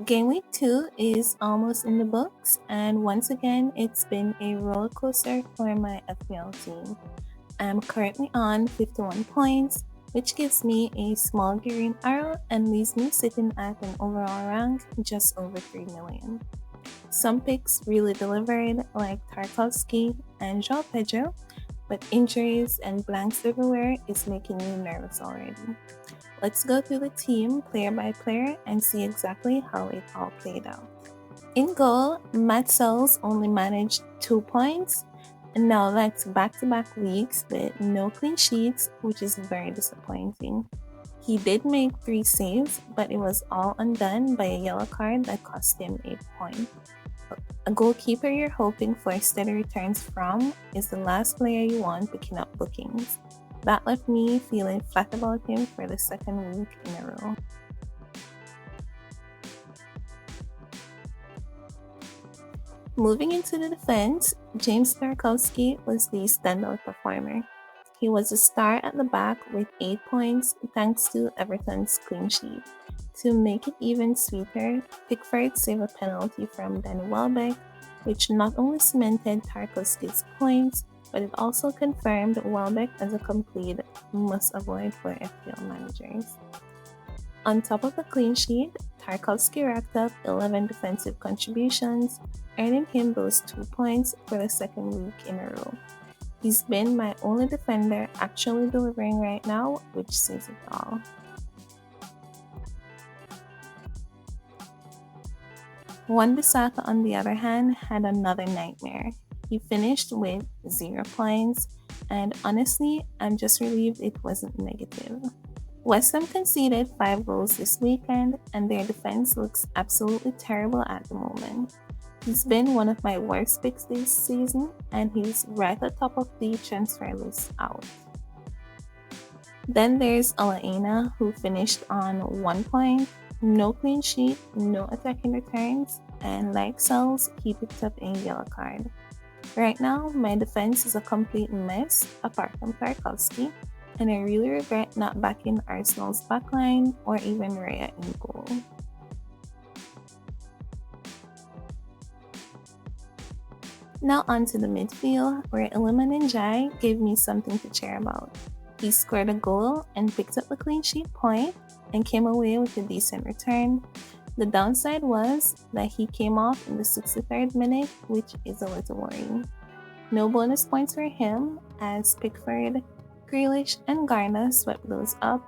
Game week 2 is almost in the books, and once again, it's been a roller coaster for my FPL team. I'm currently on 51 points, which gives me a small green arrow and leaves me sitting at an overall rank just over 3 million. Some picks really delivered, like Tarkowski and João Pedro, but injuries and blanks everywhere is making me nervous already. Let's go through the team player by player and see exactly how it all played out. In goal, Matt Sells only managed 2 points, and now that's back-to-back weeks with no clean sheets, which is very disappointing. He did make 3 saves, but it was all undone by a yellow card that cost him 8 points. A goalkeeper you're hoping for steady returns from is the last player you want picking up bookings. That left me feeling flat about him for the second week in a row. Moving into the defense, James Tarkowski was the standout performer. He was a star at the back with 8 points thanks to Everton's clean sheet. To make it even sweeter, Pickford saved a penalty from Danny Welbeck, which not only cemented Tarkowski's points, but it also confirmed Welbeck as a complete must-avoid for FPL managers. On top of the clean sheet, Tarkowski racked up 11 defensive contributions, earning him those 2 points for the second week in a row. He's been my only defender actually delivering right now, which says it all. Wan-Bissaka, on the other hand, had another nightmare. He finished with 0 points, and honestly, I'm just relieved it wasn't negative. West Ham conceded 5 goals this weekend, and their defense looks absolutely terrible at the moment. He's been one of my worst picks this season, and he's right at the top of the transfer list out. Then there's Alaina, who finished on 1 point, no clean sheet, no attacking returns, and like Sells, he picked up a yellow card. Right now, my defense is a complete mess, apart from Tarkowski, and I really regret not backing Arsenal's backline or even Raya in goal. Now onto the midfield, where Iliman Ndiaye gave me something to cheer about. He scored a goal and picked up a clean sheet point and came away with a decent return. The downside was that he came off in the 63rd minute, which is a little worrying. No bonus points for him, as Pickford, Grealish, and Garner swept those up,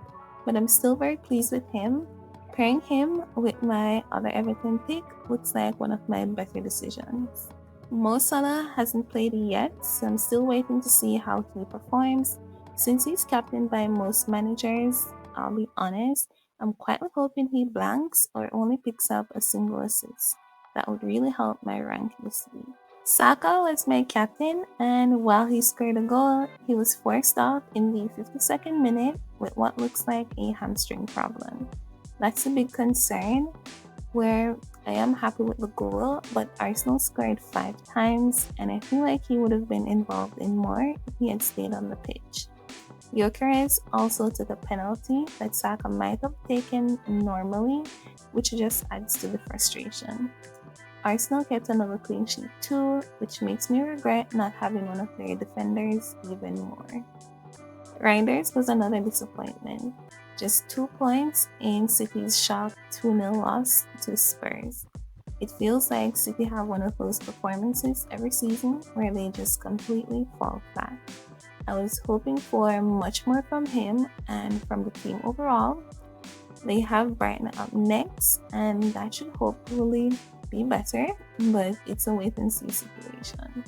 but I'm still very pleased with him. Pairing him with my other Everton pick looks like one of my better decisions. Mo Salah hasn't played yet, so I'm still waiting to see how he performs. Since he's captained by most managers, I'll be honest, I'm quietly hoping he blanks or only picks up a single assist. That would really help my rank this week. Saka was my captain, and while he scored a goal, he was forced off in the 52nd minute with what looks like a hamstring problem. That's a big concern, where I am happy with the goal, but Arsenal scored 5 times, and I feel like he would have been involved in more if he had stayed on the pitch. Gyökeres also took a penalty that Saka might have taken normally, which just adds to the frustration. Arsenal kept another clean sheet too, which makes me regret not having one of their defenders even more. Reinders was another disappointment. Just 2 points in City's shock 2-0 loss to Spurs. It feels like City have one of those performances every season where they just completely fall flat. I was hoping for much more from him and from the team overall. They have Brighton up next, and that should hopefully be better, but it's a wait-and-see situation.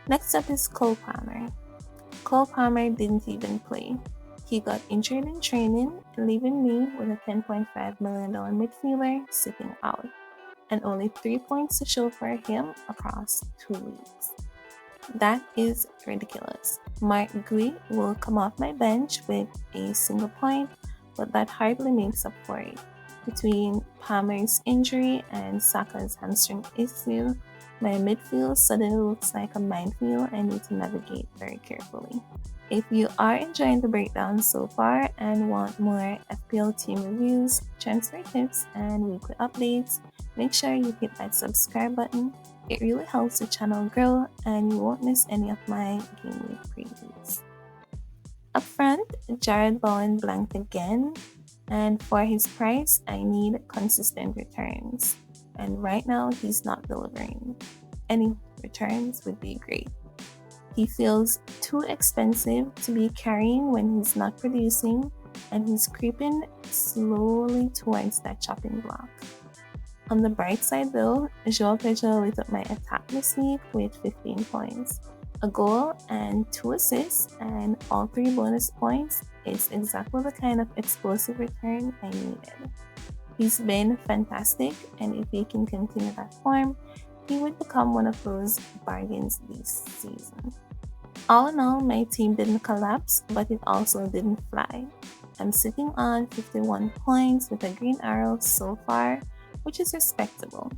Next up is Cole Palmer. Cole Palmer didn't even play. He got injured in training, leaving me with a $10.5 million midfielder sitting out, and only 3 points to show for him across 2 weeks. That is ridiculous. Mark Gui will come off my bench with a single point, but that hardly makes up for it. Between Palmer's injury and Saka's hamstring issue, my midfield suddenly looks like a minefield I need to navigate very carefully. If you are enjoying the breakdown so far and want more FPL team reviews, transfer tips, and weekly updates, make sure you hit that subscribe button. It really helps the channel grow and you won't miss any of my game week previews. Up front, Jared Bowen blanked again, and for his price, I need consistent returns. And right now, he's not delivering. Any returns would be great. He feels too expensive to be carrying when he's not producing, and he's creeping slowly towards that chopping block. On the bright side though, João Pedro lit up my attack this week with 15 points. A goal and 2 assists and all 3 bonus points is exactly the kind of explosive return I needed. He's been fantastic, and if he can continue that form, he would become one of those bargains this season. All in all, my team didn't collapse, but it also didn't fly. I'm sitting on 51 points with a green arrow so far, which is respectable.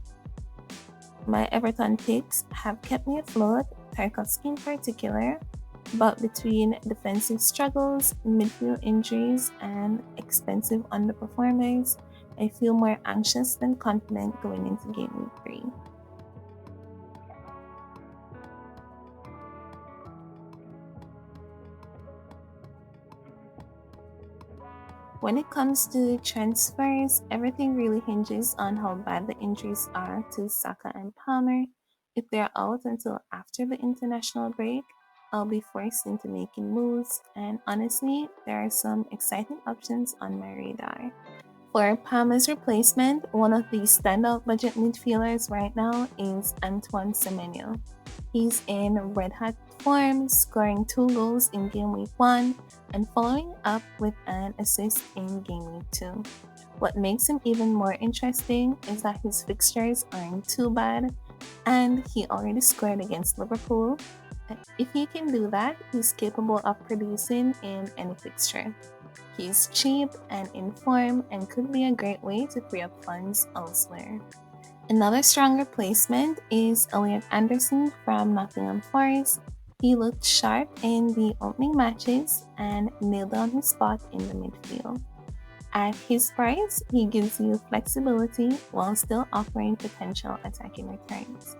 My Everton picks have kept me afloat, Tarkowski in particular, but between defensive struggles, midfield injuries, and expensive underperformers, I feel more anxious than confident going into Game Week 3. When it comes to transfers, everything really hinges on how bad the injuries are to Saka and Palmer. If they're out until after the international break, I'll be forced into making moves, and honestly, there are some exciting options on my radar. For Palmer's replacement, one of the standout budget midfielders right now is Antoine Semenyo. He's in red-hot form, scoring 2 goals in Game Week 1 and following up with an assist in Game Week 2. What makes him even more interesting is that his fixtures aren't too bad, and he already scored against Liverpool. If he can do that, he's capable of producing in any fixture. He's cheap and in form and could be a great way to free up funds elsewhere. Another strong replacement is Elliot Anderson from Nottingham Forest. He looked sharp in the opening matches and nailed down his spot in the midfield. At his price, he gives you flexibility while still offering potential attacking returns.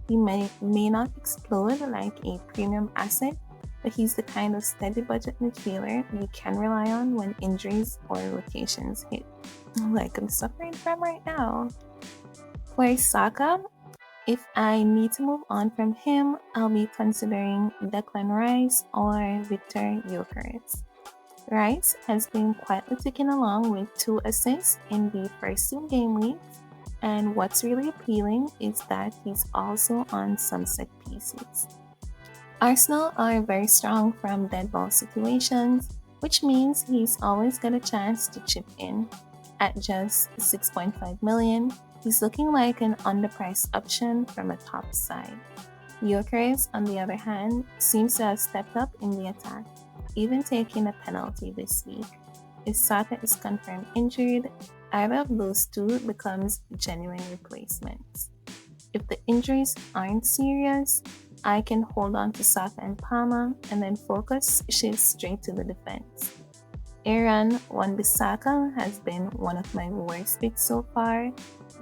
He may not explode like a premium asset, but he's the kind of steady budget midfielder you can rely on when injuries or rotations hit, like I'm suffering from right now. For Saka, if I need to move on from him, I'll be considering Declan Rice or Victor Gyökeres. Rice has been quietly ticking along with 2 assists in the first 2 game weeks, and what's really appealing is that he's also on some set pieces. Arsenal are very strong from dead ball situations, which means he's always got a chance to chip in. At just 6.5 million, he's looking like an underpriced option from a top side. Gyökeres, on the other hand, seems to have stepped up in the attack, even taking a penalty this week. If Saka is confirmed injured, either of those two becomes genuine replacements. If the injuries aren't serious, I can hold on to Saka and Palmer and then focus shifts straight to the defense. Aaron Wan-Bissaka has been one of my worst picks so far.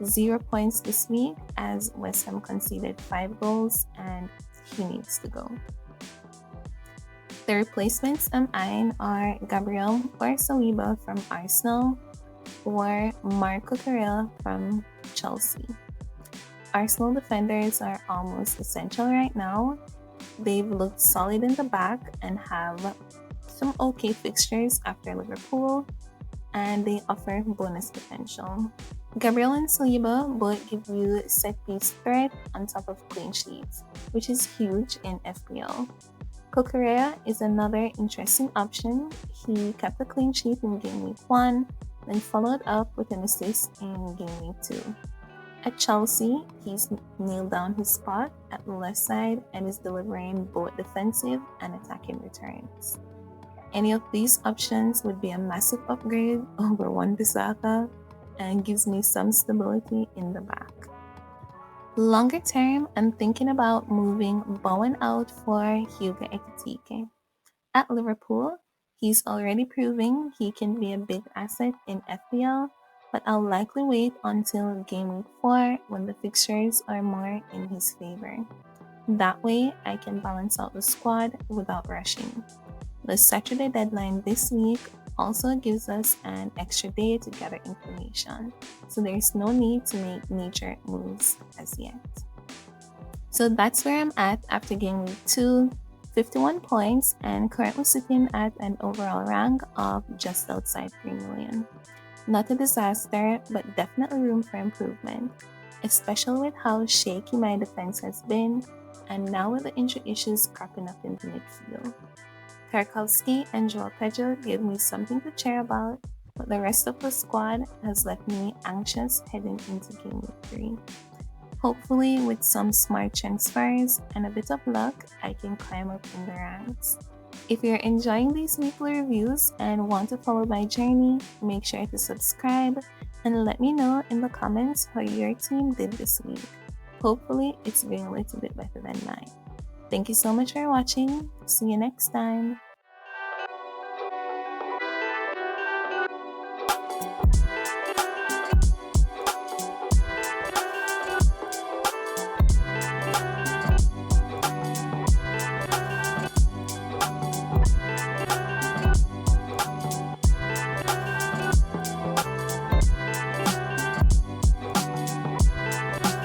0 points this week as West Ham conceded 5 goals and he needs to go. The replacements I'm eyeing are Gabriel or Saliba from Arsenal or Marco Correa from Chelsea. Arsenal defenders are almost essential right now. They've looked solid in the back and have some okay fixtures after Liverpool, and they offer bonus potential. Gabriel and Saliba both give you set-piece threat on top of clean sheets, which is huge in FPL. Correa is another interesting option. He kept a clean sheet in Game Week 1, then followed up with an assist in Game Week 2. At Chelsea, he's nailed down his spot at the left side and is delivering both defensive and attacking returns. Any of these options would be a massive upgrade over Wan-Bissaka and gives me some stability in the back. Longer term, I'm thinking about moving Bowen out for Hugo Ekitike. At Liverpool, he's already proving he can be a big asset in FPL, but I'll likely wait until game week 4 when the fixtures are more in his favor. That way, I can balance out the squad without rushing. The Saturday deadline this week also gives us an extra day to gather information, so there's no need to make major moves as yet. So that's where I'm at after game week 2, 51 points, and currently sitting at an overall rank of just outside 3 million. Not a disaster, but definitely room for improvement, especially with how shaky my defense has been, and now with the injury issues cropping up in the midfield. Tarkowski and João Pedro gave me something to cheer about, but the rest of the squad has left me anxious heading into game week 3. Hopefully, with some smart transfers and a bit of luck, I can climb up in the ranks. If you're enjoying these weekly reviews and want to follow my journey, make sure to subscribe and let me know in the comments how your team did this week. Hopefully, it's doing a little bit better than mine. Thank you so much for watching. See you next time.